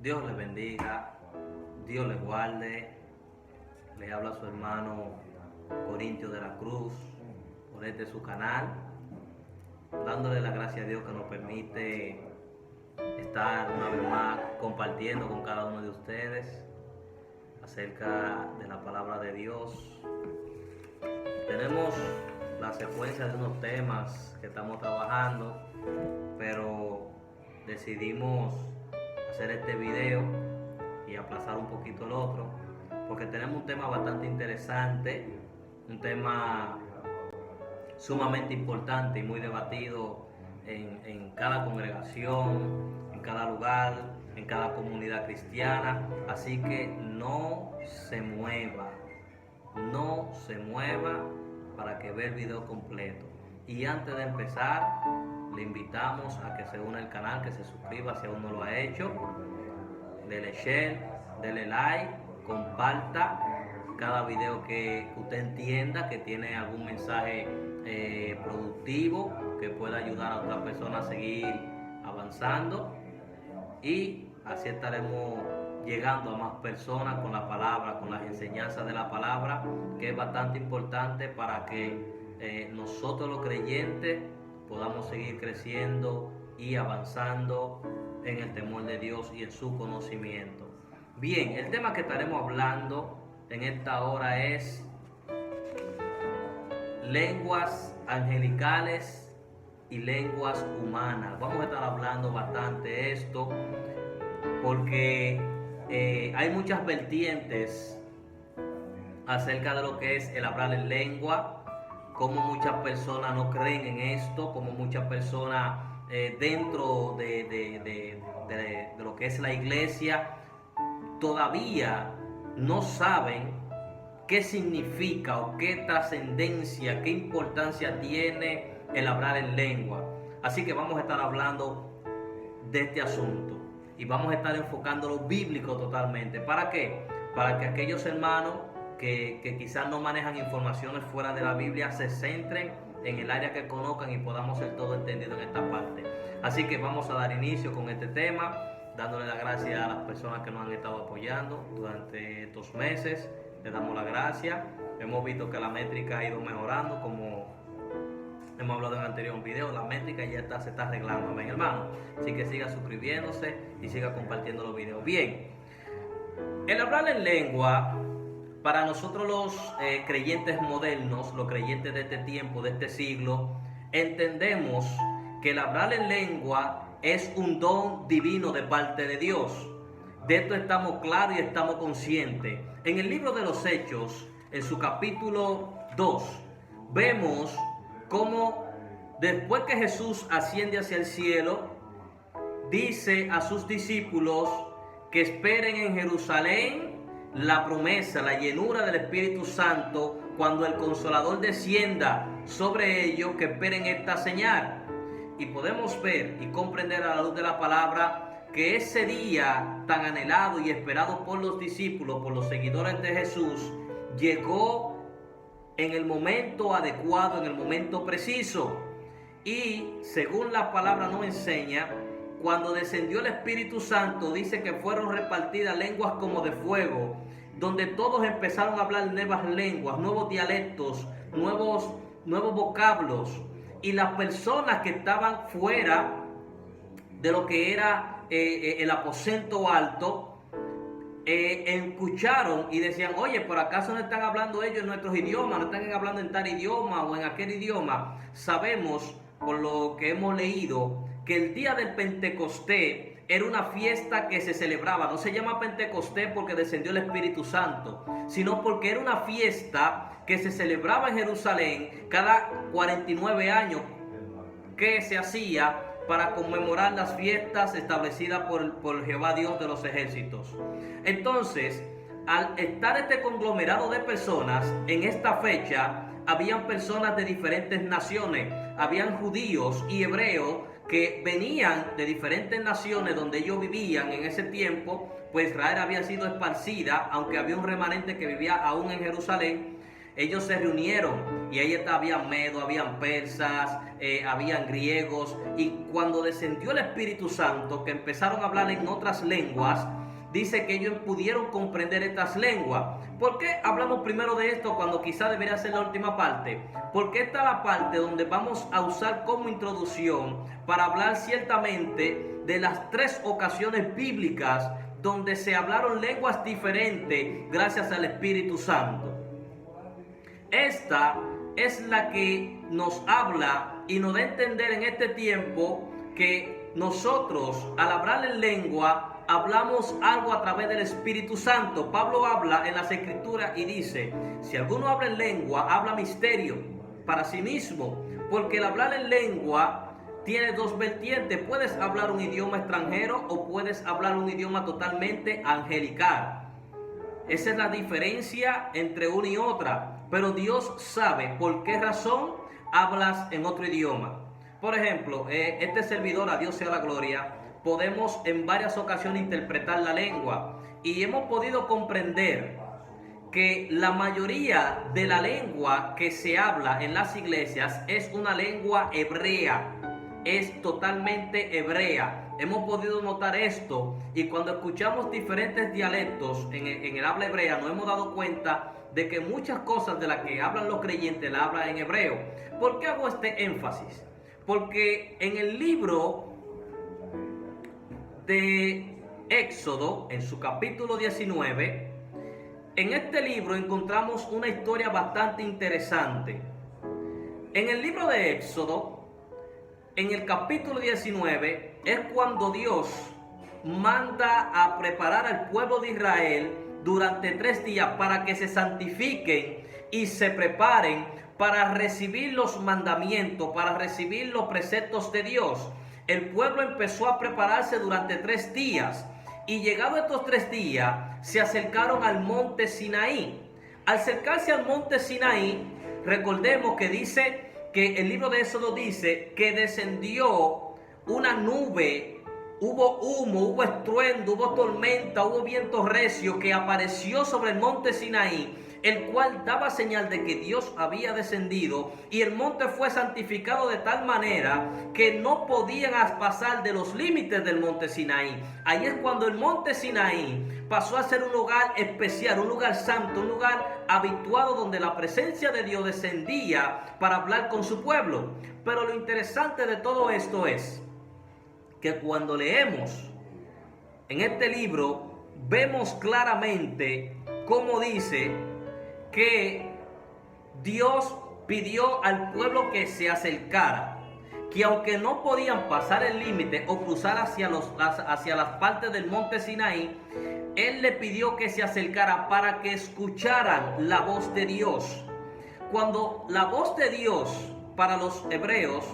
Dios le bendiga, Dios le guarde. Le habla su hermano Corintio de la Cruz por su canal, dándole la gracia a Dios que nos permite estar una vez más compartiendo con cada uno de ustedes acerca de la palabra de Dios. Tenemos la secuencia de unos temas que estamos trabajando, pero decidimos hacer este video y aplazar un poquito el otro porque tenemos un tema bastante interesante, un tema sumamente importante y muy debatido en cada congregación, en cada lugar, en cada comunidad cristiana. Así que no se mueva para que vea el video completo. Y antes de empezar, le invitamos a que se una al canal, que se suscriba si aún no lo ha hecho, dele share, dele like, comparta cada video que usted entienda que tiene algún mensaje productivo que pueda ayudar a otras personas a seguir avanzando, y así estaremos llegando a más personas con la palabra, con las enseñanzas de la palabra, que es bastante importante para que nosotros los creyentes podamos seguir creciendo y avanzando en el temor de Dios y en su conocimiento. Bien, el tema que estaremos hablando en esta hora es lenguas angelicales y lenguas humanas. Vamos a estar hablando bastante de esto porque hay muchas vertientes acerca de lo que es el hablar en lengua, como muchas personas no creen en esto, como muchas personas dentro de lo que es la iglesia todavía no saben qué significa o qué trascendencia, qué importancia tiene el hablar en lengua. Así que vamos a estar hablando de este asunto y vamos a estar enfocando lo bíblico totalmente. ¿Para qué? Para que aquellos hermanos que quizás no manejan informaciones fuera de la Biblia se centren en el área que conozcan y podamos ser todo entendido en esta parte. Así que vamos a dar inicio con este tema, dándole las gracias a las personas que nos han estado apoyando durante estos meses. Les damos las gracias. Hemos visto que la métrica ha ido mejorando, como hemos hablado en el anterior video. La métrica ya se está arreglando, amén, hermano. Así que siga suscribiéndose y siga compartiendo los videos. Bien, el hablar en lengua, para nosotros los creyentes modernos, los creyentes de este tiempo, de este siglo, entendemos que el hablar en lengua es un don divino de parte de Dios. De esto estamos claros y estamos conscientes. En el libro de los Hechos, en su capítulo 2, vemos cómo después que Jesús asciende hacia el cielo, dice a sus discípulos que esperen en Jerusalén la promesa, la llenura del Espíritu Santo, cuando el Consolador descienda sobre ellos, que esperen esta señal. Y podemos ver y comprender a la luz de la palabra que ese día tan anhelado y esperado por los discípulos, por los seguidores de Jesús, llegó en el momento adecuado, en el momento preciso. Y según la palabra nos enseña, cuando descendió el Espíritu Santo, dice que fueron repartidas lenguas como de fuego, donde todos empezaron a hablar nuevas lenguas, nuevos dialectos, nuevos vocablos. Y las personas que estaban fuera de lo que era el aposento alto, escucharon y decían: oye, ¿por acaso no están hablando ellos en nuestros idiomas? ¿No están hablando en tal idioma o en aquel idioma? Sabemos, por lo que hemos leído, que el día del Pentecostés era una fiesta que se celebraba. No se llama Pentecostés porque descendió el Espíritu Santo, sino porque era una fiesta que se celebraba en Jerusalén cada 49 años, que se hacía para conmemorar las fiestas establecidas por Jehová Dios de los ejércitos. Entonces, al estar este conglomerado de personas en esta fecha, habían personas de diferentes naciones, habían judíos y hebreos que venían de diferentes naciones donde ellos vivían en ese tiempo, pues Israel había sido esparcida, aunque había un remanente que vivía aún en Jerusalén. ellos se reunieron y ahí habían medos, habían persas, habían griegos, y cuando descendió el Espíritu Santo, que empezaron a hablar en otras lenguas, dice que ellos pudieron comprender estas lenguas. ¿Por qué hablamos primero de esto cuando quizá debería ser la última parte? Porque esta es la parte donde vamos a usar como introducción para hablar ciertamente de las 3 ocasiones bíblicas donde se hablaron lenguas diferentes gracias al Espíritu Santo. Esta es la que nos habla y nos da a entender en este tiempo que nosotros, al hablar en lengua, hablamos algo a través del Espíritu Santo. Pablo habla en las Escrituras y dice: si alguno habla en lengua, habla misterio para sí mismo, porque el hablar en lengua tiene 2 vertientes. Puedes hablar un idioma extranjero o puedes hablar un idioma totalmente angelical. Esa es la diferencia entre una y otra. Pero Dios sabe por qué razón hablas en otro idioma. Por ejemplo, este servidor, a Dios sea la gloria, podemos en varias ocasiones interpretar la lengua y hemos podido comprender que la mayoría de la lengua que se habla en las iglesias es una lengua hebrea, es totalmente hebrea. Hemos podido notar esto, y cuando escuchamos diferentes dialectos en el habla hebrea nos hemos dado cuenta de que muchas cosas de las que hablan los creyentes la hablan en hebreo. ¿Por qué hago este énfasis? Porque en el libro de Éxodo, en su capítulo 19, en este libro encontramos una historia bastante interesante. En el libro de Éxodo, en el capítulo 19, es cuando Dios manda a preparar al pueblo de Israel durante 3 días para que se santifiquen y se preparen para recibir los mandamientos, para recibir los preceptos de Dios. El pueblo empezó a prepararse durante 3 días, y llegados estos 3 días se acercaron al monte Sinaí. Al acercarse al monte Sinaí, recordemos que dice que el libro de Éxodo dice que descendió una nube, hubo humo, hubo estruendo, hubo tormenta, hubo viento recio que apareció sobre el monte Sinaí, el cual daba señal de que Dios había descendido, y el monte fue santificado de tal manera que no podían pasar de los límites del monte Sinaí. Ahí es cuando el monte Sinaí pasó a ser un lugar especial, un lugar santo, un lugar habituado donde la presencia de Dios descendía para hablar con su pueblo. Pero lo interesante de todo esto es que cuando leemos en este libro, vemos claramente cómo dice que Dios pidió al pueblo que se acercara, que aunque no podían pasar el límite o cruzar hacia las partes del monte Sinaí, Él le pidió que se acercara para que escucharan la voz de Dios. Cuando la voz de Dios, para los hebreos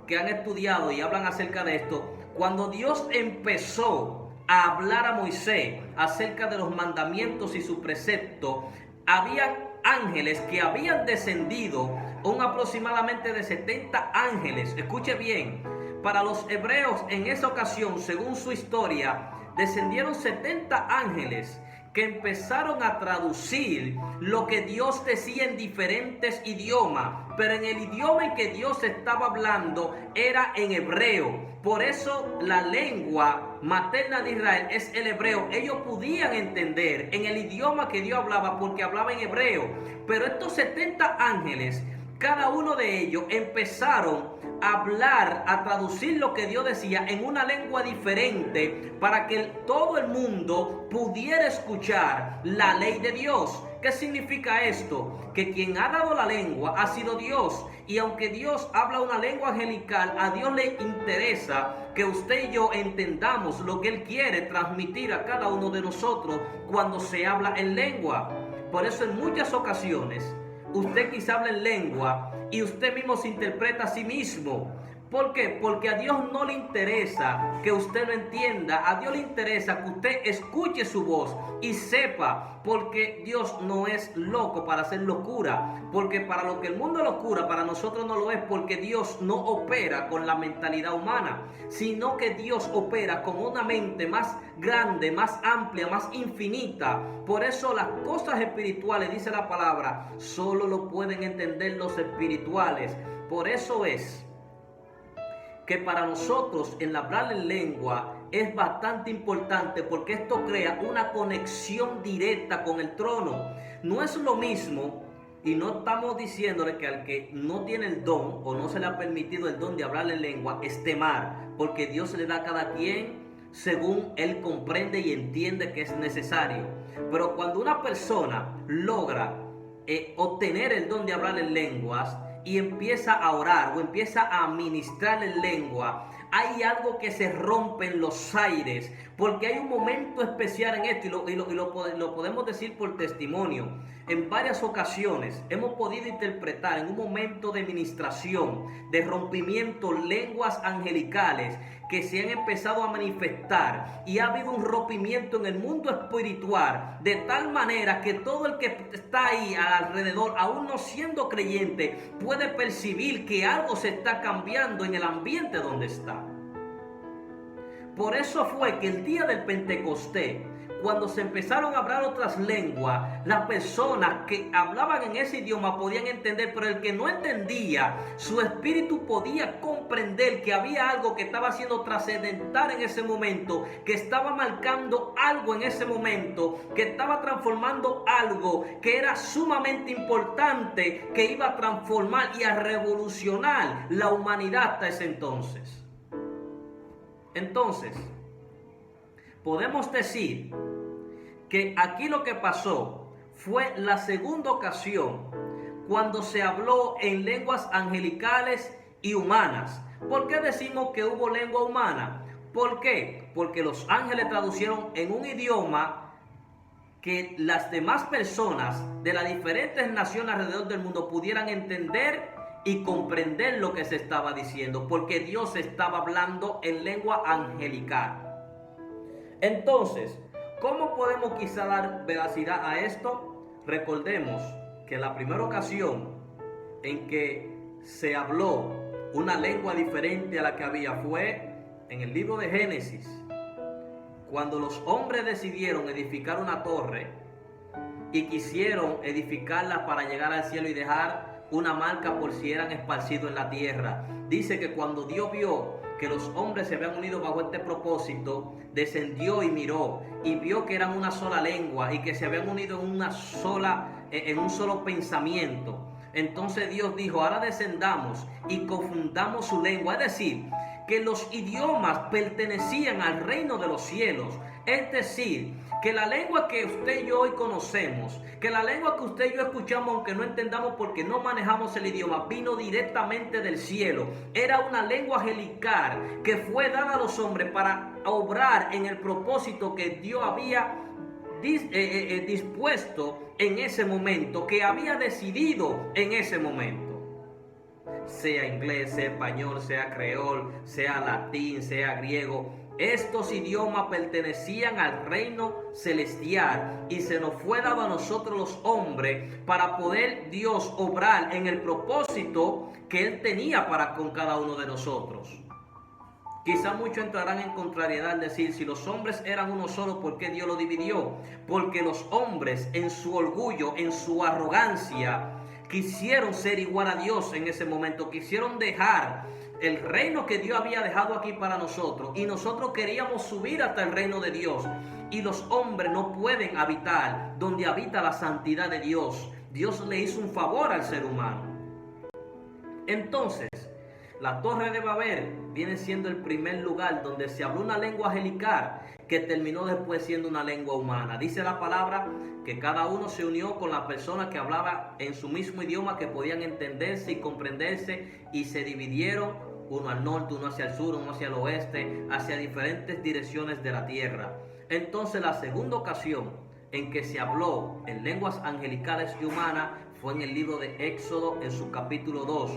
que han estudiado y hablan acerca de esto, cuando Dios empezó a hablar a Moisés acerca de los mandamientos y su precepto, había ángeles que habían descendido, un aproximadamente de 70 ángeles. Escuche bien, para los hebreos en esa ocasión, según su historia, descendieron 70 ángeles que empezaron a traducir lo que Dios decía en diferentes idiomas, pero en el idioma en que Dios estaba hablando era en hebreo. Por eso la lengua materna de Israel es el hebreo. Ellos podían entender en el idioma que Dios hablaba porque hablaba en hebreo. Pero estos 70 ángeles, cada uno de ellos empezaron a hablar, a traducir lo que Dios decía en una lengua diferente para que todo el mundo pudiera escuchar la ley de Dios. ¿Qué significa esto? Que quien ha dado la lengua ha sido Dios. Y aunque Dios habla una lengua angelical, a Dios le interesa que usted y yo entendamos lo que Él quiere transmitir a cada uno de nosotros cuando se habla en lengua. Por eso en muchas ocasiones usted quizá habla en lengua y usted mismo se interpreta a sí mismo. ¿Por qué? Porque a Dios no le interesa que usted lo entienda, a Dios le interesa que usted escuche su voz y sepa, porque Dios no es loco para hacer locura, porque para lo que el mundo es locura, para nosotros no lo es, porque Dios no opera con la mentalidad humana, sino que Dios opera con una mente más grande, más amplia, más infinita. Por eso las cosas espirituales, dice la palabra, solo lo pueden entender los espirituales. Por eso es que para nosotros el hablar en lengua es bastante importante, porque esto crea una conexión directa con el trono. No es lo mismo, y no estamos diciéndole que al que no tiene el don o no se le ha permitido el don de hablar en lengua esté mal, porque Dios le da a cada quien según él comprende y entiende que es necesario. Pero cuando una persona logra obtener el don de hablar en lenguas y empieza a orar o empieza a ministrar en lengua, hay algo que se rompe en los aires, porque hay un momento especial en esto, y lo podemos decir por testimonio. En varias ocasiones hemos podido interpretar en un momento de ministración, de rompimiento, lenguas angelicales que se han empezado a manifestar, y ha habido un rompimiento en el mundo espiritual, de tal manera que todo el que está ahí alrededor, aún no siendo creyente, puede percibir que algo se está cambiando en el ambiente donde está. Por eso fue que el día del Pentecostés, cuando se empezaron a hablar otras lenguas, las personas que hablaban en ese idioma podían entender, pero el que no entendía, su espíritu podía comprender que había algo que estaba siendo trascendental en ese momento, que estaba marcando algo en ese momento, que estaba transformando algo que era sumamente importante, que iba a transformar y a revolucionar la humanidad hasta ese entonces. Entonces, podemos decir que aquí lo que pasó fue la segunda ocasión cuando se habló en lenguas angelicales y humanas. ¿Por qué decimos que hubo lengua humana? ¿Por qué? Porque los ángeles traducieron en un idioma que las demás personas de las diferentes naciones alrededor del mundo pudieran entender y comprender lo que se estaba diciendo, porque Dios estaba hablando en lengua angelical. Entonces, ¿cómo podemos quizá dar veracidad a esto? Recordemos que la primera ocasión en que se habló una lengua diferente a la que había fue en el libro de Génesis, cuando los hombres decidieron edificar una torre y quisieron edificarla para llegar al cielo y dejar una marca por si eran esparcidos en la tierra. Dice que cuando Dios vio que los hombres se habían unido bajo este propósito, descendió y miró y vio que eran una sola lengua y que se habían unido en un solo pensamiento. Entonces Dios dijo: ahora descendamos y confundamos su lengua. Es decir, que los idiomas pertenecían al reino de los cielos. Es decir, que la lengua que usted y yo hoy conocemos, que la lengua que usted y yo escuchamos, aunque no entendamos porque no manejamos el idioma, vino directamente del cielo. Era una lengua angelical que fue dada a los hombres para obrar en el propósito que Dios había dispuesto en ese momento, que había decidido en ese momento. Sea inglés, sea español, sea creol, sea latín, sea griego, estos idiomas pertenecían al reino celestial y se nos fue dado a nosotros los hombres para poder Dios obrar en el propósito que Él tenía para con cada uno de nosotros. Quizá muchos entrarán en contrariedad al decir: si los hombres eran uno solo, ¿por qué Dios lo dividió? Porque los hombres, en su orgullo, en su arrogancia, quisieron ser igual a Dios en ese momento, quisieron dejar el reino que Dios había dejado aquí para nosotros, y nosotros queríamos subir hasta el reino de Dios, y los hombres no pueden habitar donde habita la santidad de Dios. Dios le hizo un favor al ser humano. Entonces, la Torre de Babel viene siendo el primer lugar donde se habló una lengua angelical que terminó después siendo una lengua humana. Dice la palabra que cada uno se unió con la persona que hablaba en su mismo idioma, que podían entenderse y comprenderse, y se dividieron, uno al norte, uno hacia el sur, uno hacia el oeste, hacia diferentes direcciones de la tierra. Entonces, la segunda ocasión en que se habló en lenguas angelicales y humanas fue en el libro de Éxodo en su capítulo 2.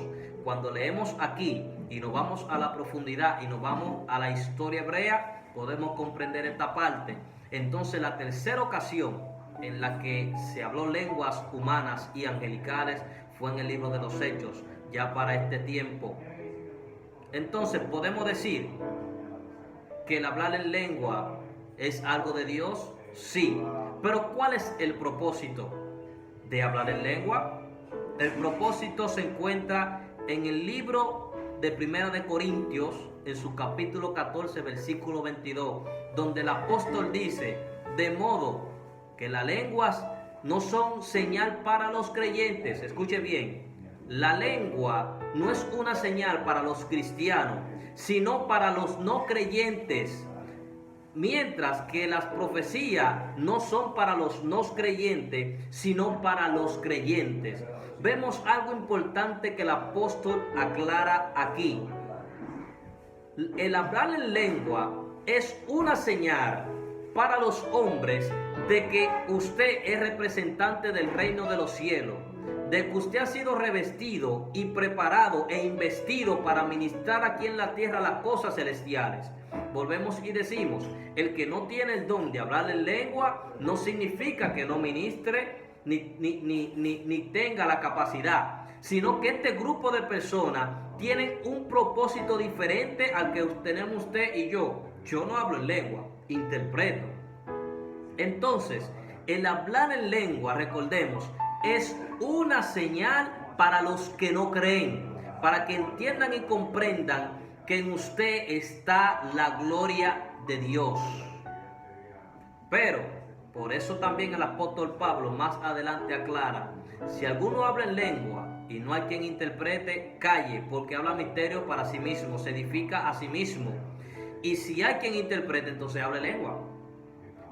Cuando leemos aquí y nos vamos a la profundidad y nos vamos a la historia hebrea, podemos comprender esta parte. Entonces, la tercera ocasión en la que se habló lenguas humanas y angelicales fue en el libro de los Hechos, ya para este tiempo. Entonces podemos decir que el hablar en lengua es algo de Dios, sí, pero ¿cuál es el propósito de hablar en lengua? El propósito se encuentra en el libro de Primera de Corintios, en su capítulo 14, versículo 22, donde el apóstol dice: de modo que las lenguas no son señal para los creyentes. Escuche bien, la lengua no es una señal para los cristianos, sino para los no creyentes. Mientras que las profecías no son para los no creyentes, sino para los creyentes. Vemos algo importante que el apóstol aclara aquí. El hablar en lengua es una señal para los hombres de que usted es representante del reino de los cielos, de que usted ha sido revestido y preparado e investido para ministrar aquí en la tierra las cosas celestiales. Volvemos y decimos, el que no tiene el don de hablar en lengua no significa que no ministre ni tenga la capacidad, sino que este grupo de personas tienen un propósito diferente al que tenemos usted y yo. Yo no hablo en lengua, interpreto. Entonces, el hablar en lengua, recordemos, es una señal para los que no creen, para que entiendan y comprendan que en usted está la gloria de Dios. Pero, por eso también el apóstol Pablo más adelante aclara: si alguno habla en lengua y no hay quien interprete, calle, porque habla misterio para sí mismo, se edifica a sí mismo. Y si hay quien interprete, entonces hable lengua,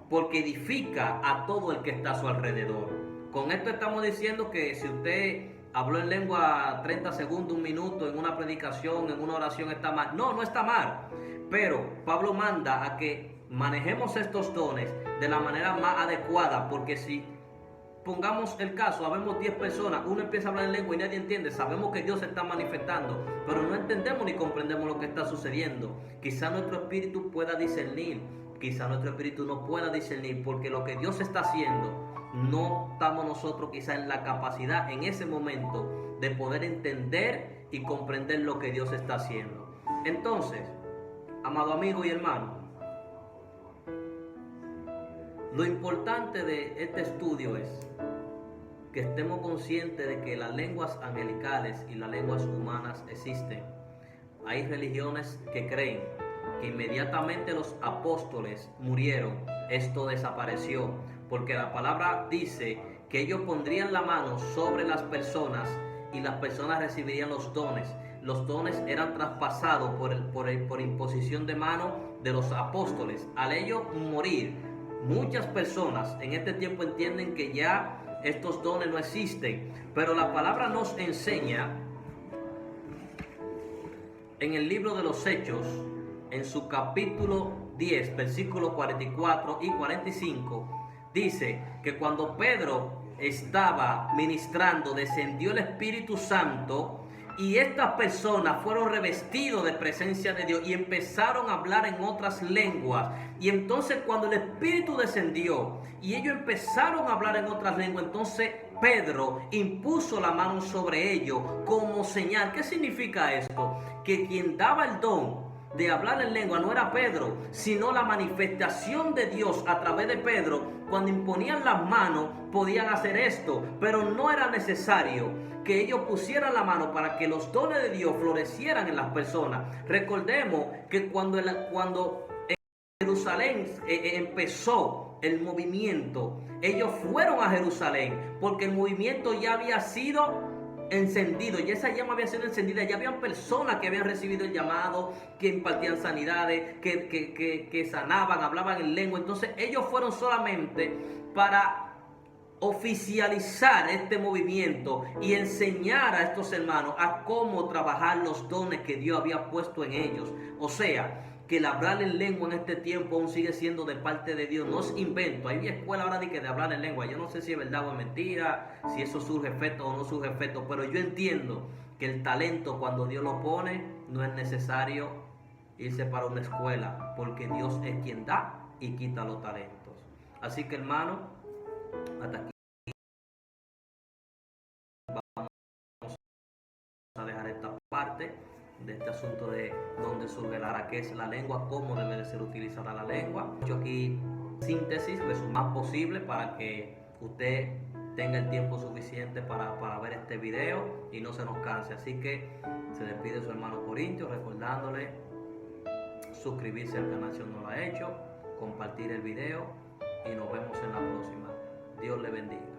porque edifica a todo el que está a su alrededor. Con esto estamos diciendo que si usted habló en lengua 30 segundos, un minuto, en una predicación, en una oración, está mal. No, no está mal. Pero Pablo manda a que manejemos estos dones de la manera más adecuada, porque si pongamos el caso, habemos 10 personas, uno empieza a hablar en lengua y nadie entiende, sabemos que Dios se está manifestando, pero no entendemos ni comprendemos lo que está sucediendo. Quizá nuestro espíritu pueda discernir, quizá nuestro espíritu no pueda discernir, porque lo que Dios está haciendo, no estamos nosotros quizá en la capacidad en ese momento de poder entender y comprender lo que Dios está haciendo. Entonces, amado amigo y hermano, lo importante de este estudio es que estemos conscientes de que las lenguas angelicales y las lenguas humanas existen. Hay religiones que creen que inmediatamente los apóstoles murieron, esto desapareció, porque la palabra dice que ellos pondrían la mano sobre las personas y las personas recibirían los dones. Los dones eran traspasados por imposición de mano de los apóstoles. Al ellos morir, muchas personas en este tiempo entienden que ya estos dones no existen, pero la palabra nos enseña en el libro de los Hechos, en su capítulo 10, versículos 44 y 45, dice que cuando Pedro estaba ministrando, descendió el Espíritu Santo y estas personas fueron revestidos de presencia de Dios y empezaron a hablar en otras lenguas. Y entonces cuando el Espíritu descendió y ellos empezaron a hablar en otras lenguas, entonces Pedro impuso la mano sobre ellos como señal. ¿Qué significa esto? Que quien daba el don de hablar en lengua no era Pedro, sino la manifestación de Dios a través de Pedro. Cuando imponían las manos podían hacer esto, pero no era necesario que ellos pusieran la mano para que los dones de Dios florecieran en las personas. Recordemos que cuando en Jerusalén empezó el movimiento, ellos fueron a Jerusalén porque el movimiento ya había sido encendido, y esa llama había sido encendida, ya habían personas que habían recibido el llamado, que impartían sanidades, que sanaban, hablaban en lengua. Entonces ellos fueron solamente para oficializar este movimiento y enseñar a estos hermanos a cómo trabajar los dones que Dios había puesto en ellos. O sea, que el hablar en lengua en este tiempo aún sigue siendo de parte de Dios, no es invento. Hay escuela ahora de hablar en lengua. Yo no sé si es verdad o es mentira, si eso surge efecto o no surge efecto, pero yo entiendo que el talento, cuando Dios lo pone, no es necesario irse para una escuela, porque Dios es quien da y quita los talentos. Así que, hermano, hasta aquí vamos a dejar esta parte de este asunto de dónde surge qué es la lengua, cómo debe de ser utilizada la lengua. Yo aquí síntesis, lo más posible para que usted tenga el tiempo suficiente para ver este video y no se nos canse. Así que se despide su hermano Corintio, recordándole suscribirse al canal si no lo ha hecho, compartir el video y nos vemos en la próxima. Dios le bendiga.